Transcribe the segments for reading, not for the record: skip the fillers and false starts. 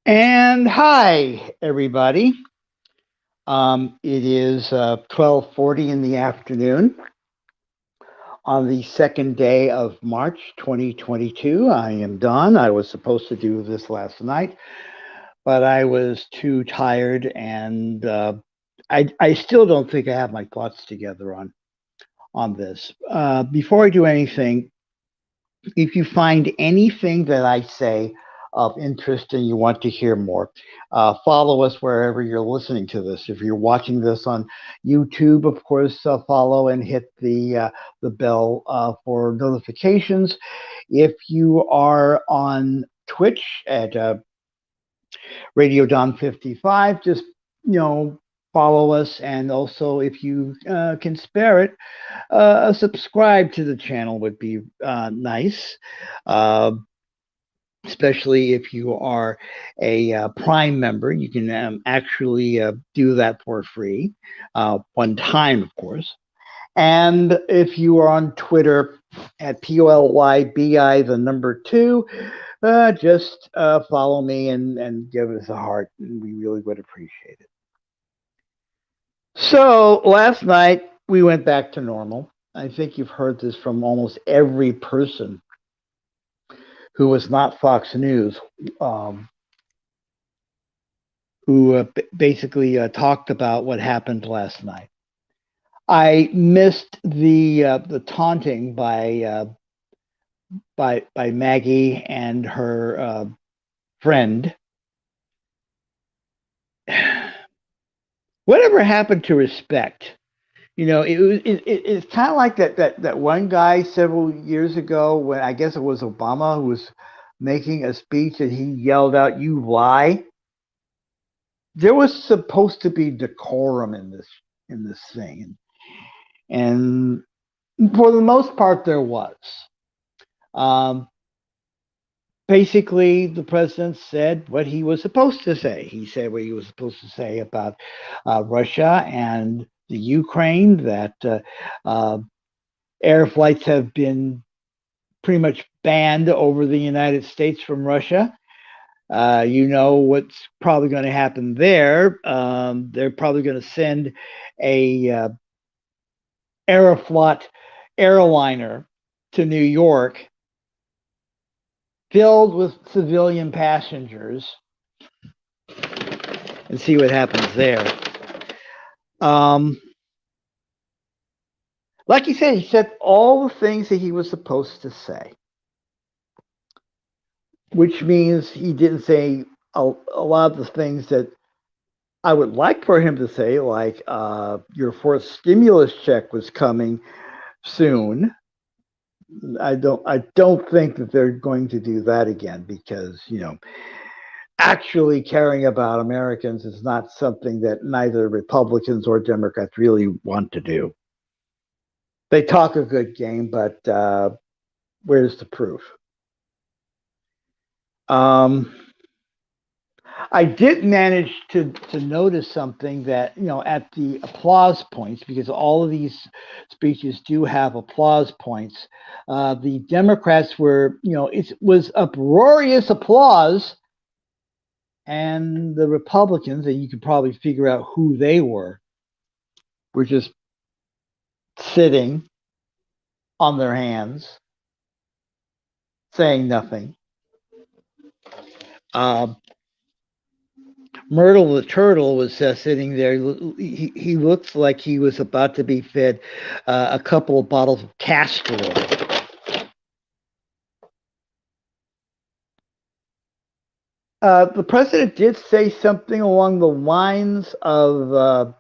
And hi, everybody. It is 12:40 in the afternoon on the second day of March 2022. I am Don. I was supposed to do this last night, but I was too tired, and I still don't think I have my thoughts together on this. Before I do anything, if you find anything that I say of interest and you want to hear more, follow us wherever you're listening to this. If you're watching this on YouTube, of course, follow and hit the bell for notifications. If you are on Twitch at Radio Don 55, just follow us, and also if you can spare it, subscribe to the channel would be nice, uh, especially if you are a Prime member. You can actually do that for free, one time, of course. And if you are on Twitter at POLYBI, the number two, just follow me and give us a heart. We really would appreciate it. So last night we went back to normal. I think you've heard this from almost every person who was not Fox News, um, who basically talked about what happened last night. I missed the taunting by Maggie and her friend. Whatever happened to respect? It's kind of like that one guy several years ago, when I guess it was Obama, who was making a speech and he yelled out, "You lie." There was supposed to be decorum in this thing, and for the most part, there was. Um, Basically, the president said what he was supposed to say. He said what he was supposed to say about Russia and the Ukraine, that uh, air flights have been pretty much banned over the United States from Russia. You know what's probably going to happen there. They're probably going to send a Aeroflot airliner to New York filled with civilian passengers and see what happens there. Um, like he said all the things that he was supposed to say, which means he didn't say a lot of the things that I would like for him to say, like your fourth stimulus check was coming soon. I don't think that they're going to do that again, because actually caring about Americans is not something that neither Republicans or Democrats really want to do. They talk a good game, but where's the proof? Um, I did manage to notice something, that at the applause points, because all of these speeches do have applause points. The Democrats were, it was uproarious applause, and the Republicans, and you could probably figure out who they were just sitting on their hands, saying nothing. Uh, Myrtle the turtle was sitting there. He looks like he was about to be fed a couple of bottles of castor oil. The president did say something along the lines of,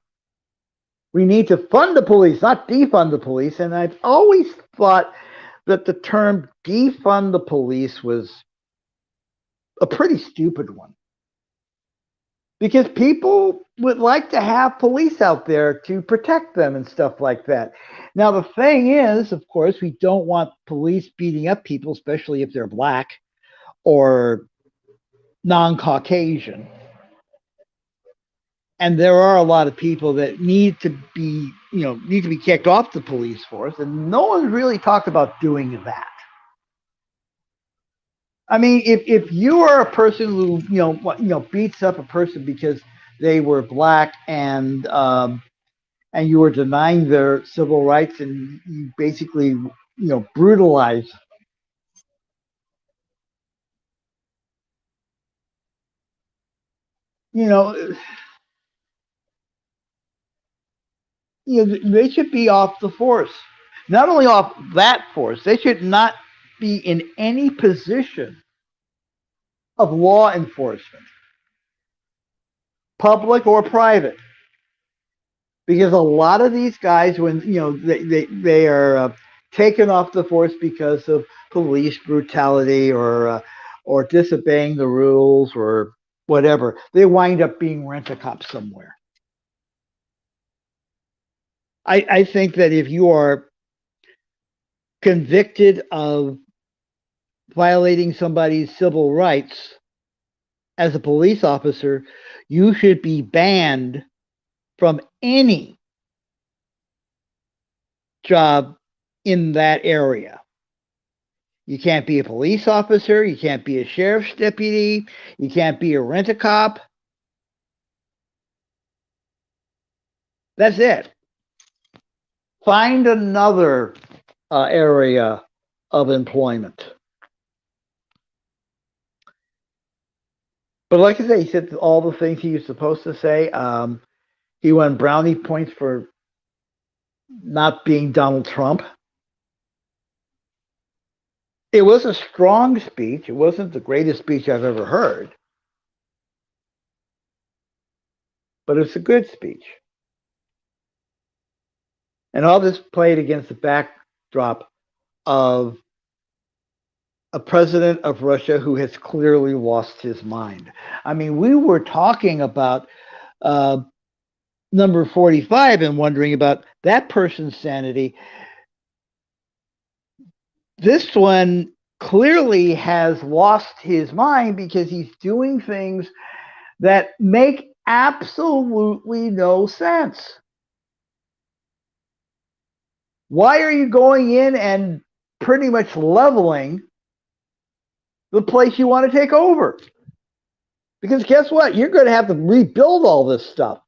we need to fund the police, not defund the police. And I've always thought that the term defund the police was a pretty stupid one, because people would like to have police out there to protect them and stuff like that. Now, the thing is, of course, we don't want police beating up people, especially if they're black or non-Caucasian. And there are a lot of people that need to be kicked off the police force, and no one's really talked about doing that. I mean, if you are a person who beats up a person because they were black and you were denying their civil rights and you basically brutalize, you know, they should be off the force. Not only off that force, they should not be in any position of law enforcement, public or private, because a lot of these guys, when they are taken off the force because of police brutality or disobeying the rules or whatever, they wind up being rent a cop somewhere. I think that if you are convicted of violating somebody's civil rights as a police officer, you should be banned from any job in that area. You can't be a police officer. You can't be a sheriff's deputy. You can't be a rent a cop. That's it. Find another area of employment. But like I say, he said all the things he was supposed to say. He won brownie points for not being Donald Trump. It was a strong speech. It wasn't the greatest speech I've ever heard, but it's a good speech. And all this played against the backdrop of a president of Russia who has clearly lost his mind. I mean, we were talking about uh, number 45 and wondering about that person's sanity. This one clearly has lost his mind because he's doing things that make absolutely no sense. Why are you going in and pretty much leveling the place you want to take over? Because guess what? You're going to have to rebuild all this stuff.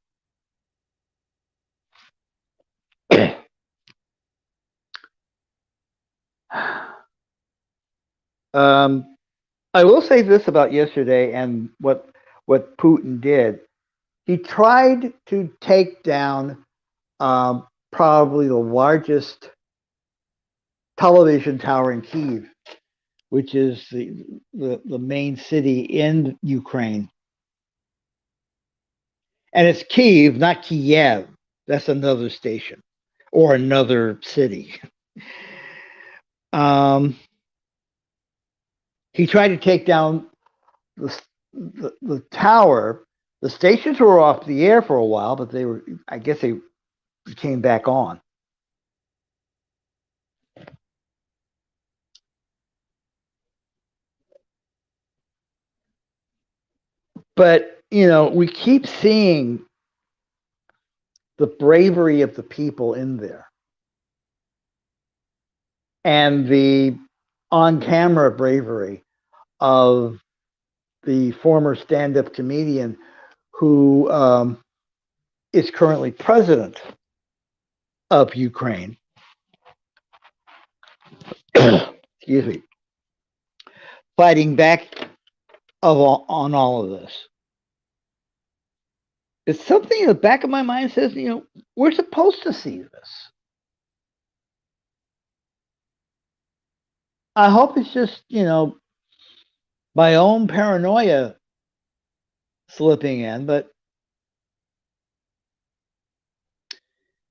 I will say this about yesterday and what Putin did. He tried to take down probably the largest television tower in Kiev, which is the main city in Ukraine. And it's Kiev, not Kiev. That's another station or another city. He tried to take down the tower. The stations were off the air for a while, but I guess they came back on. But, we keep seeing the bravery of the people in there and the on camera bravery of the former stand up comedian who is currently president of Ukraine. Excuse me. Fighting back on all of this. It's something in the back of my mind says, we're supposed to see this. I hope it's just, my own paranoia slipping in, but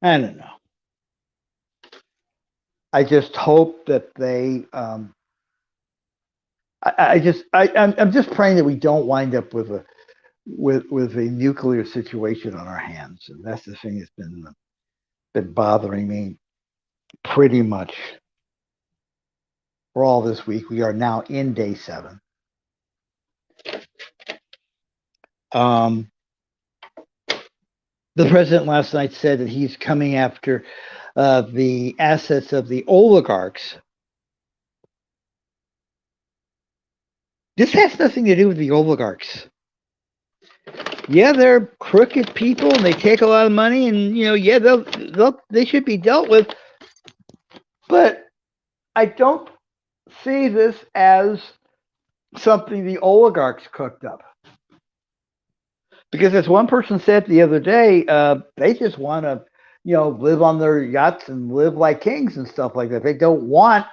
I don't know. I just hope that they. I'm just praying that we don't wind up with a nuclear situation on our hands, and that's the thing that's been bothering me pretty much for all this week. We are now in day 7. The president last night said that he's coming after the assets of the oligarchs This has nothing to do with the oligarchs. Yeah, they're crooked people and they take a lot of money, and yeah, they should be dealt with. But I don't see this as something the oligarchs cooked up. Because as one person said the other day, they just want to, live on their yachts and live like kings and stuff like that. They don't want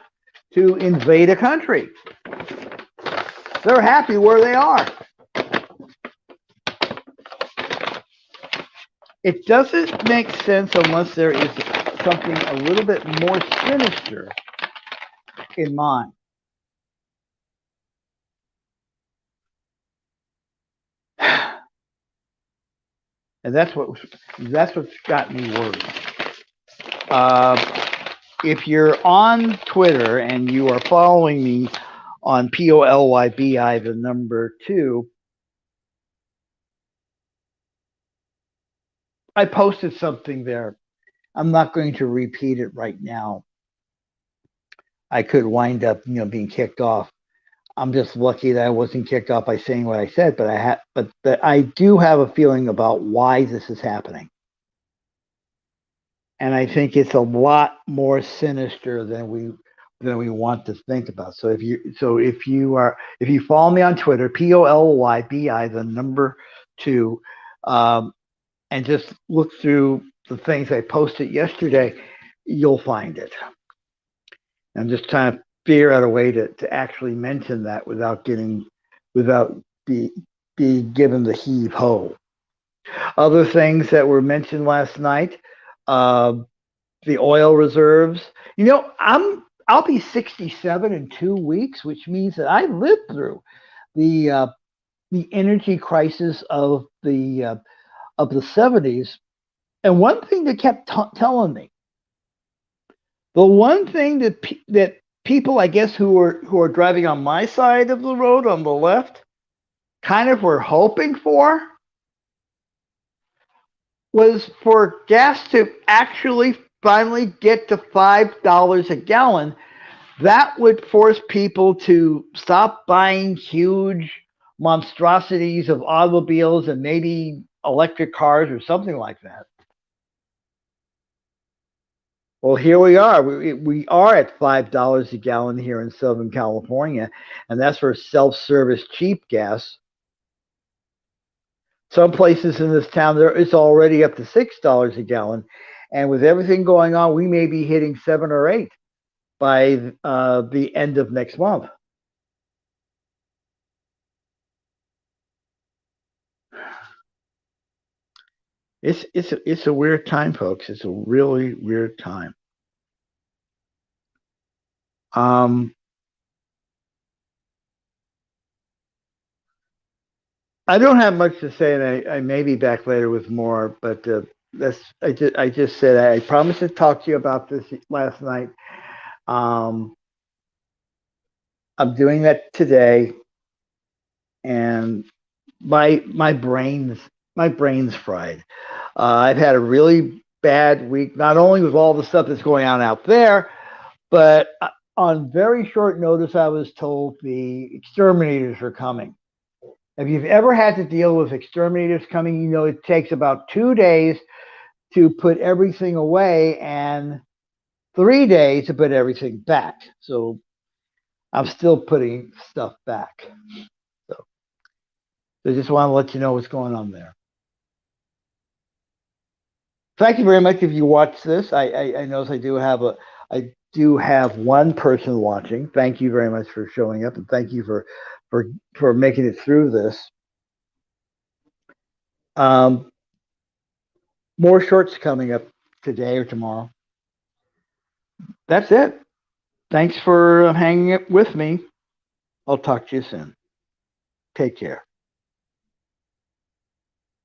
to invade a country. They're happy where they are. It doesn't make sense unless there is something a little bit more sinister in mind. And that's what's got me worried. If you're on Twitter and you are following me on POLYBI, the number 2, I posted something there. I'm not going to repeat it right now. I could wind up, being kicked off. I'm just lucky that I wasn't kicked off by saying what I said, but I do have a feeling about why this is happening. And I think it's a lot more sinister than we want to think about. So if you follow me on Twitter, POLYBI, the number 2, and just look through the things I posted yesterday, you'll find it. I'm just trying to figure out a way to actually mention that without being given the heave ho. Other things that were mentioned last night, the oil reserves. I'll be 67 in 2 weeks, which means that I lived through the energy crisis of the 70s. And one thing they kept telling me, the one thing that people, I guess, who are driving on my side of the road on the left, kind of were hoping for, was for gas to actually finally get to $5 a gallon. That would force people to stop buying huge monstrosities of automobiles and maybe electric cars or something like that. Well, here we are. We are at $5 a gallon here in Southern California, and that's for self-service cheap gas. Some places in this town, it's already up to $6 a gallon, and with everything going on, we may be hitting 7 or 8 by the end of next month. It's a weird time, folks. It's a really weird time. I don't have much to say, and I may be back later with more. But I just said I promised to talk to you about this last night. I'm doing that today, and my brain's fried. I've had a really bad week, not only with all the stuff that's going on out there, but on very short notice, I was told the exterminators are coming. If you've ever had to deal with exterminators coming, you know it takes about 2 days to put everything away and 3 days to put everything back. So I'm still putting stuff back. So I just want to let you know what's going on there. Thank you very much if you watch this. I notice I do have one person watching. Thank you very much for showing up, and thank you for making it through this. More shorts coming up today or tomorrow. That's it. Thanks for hanging with me. I'll talk to you soon. Take care.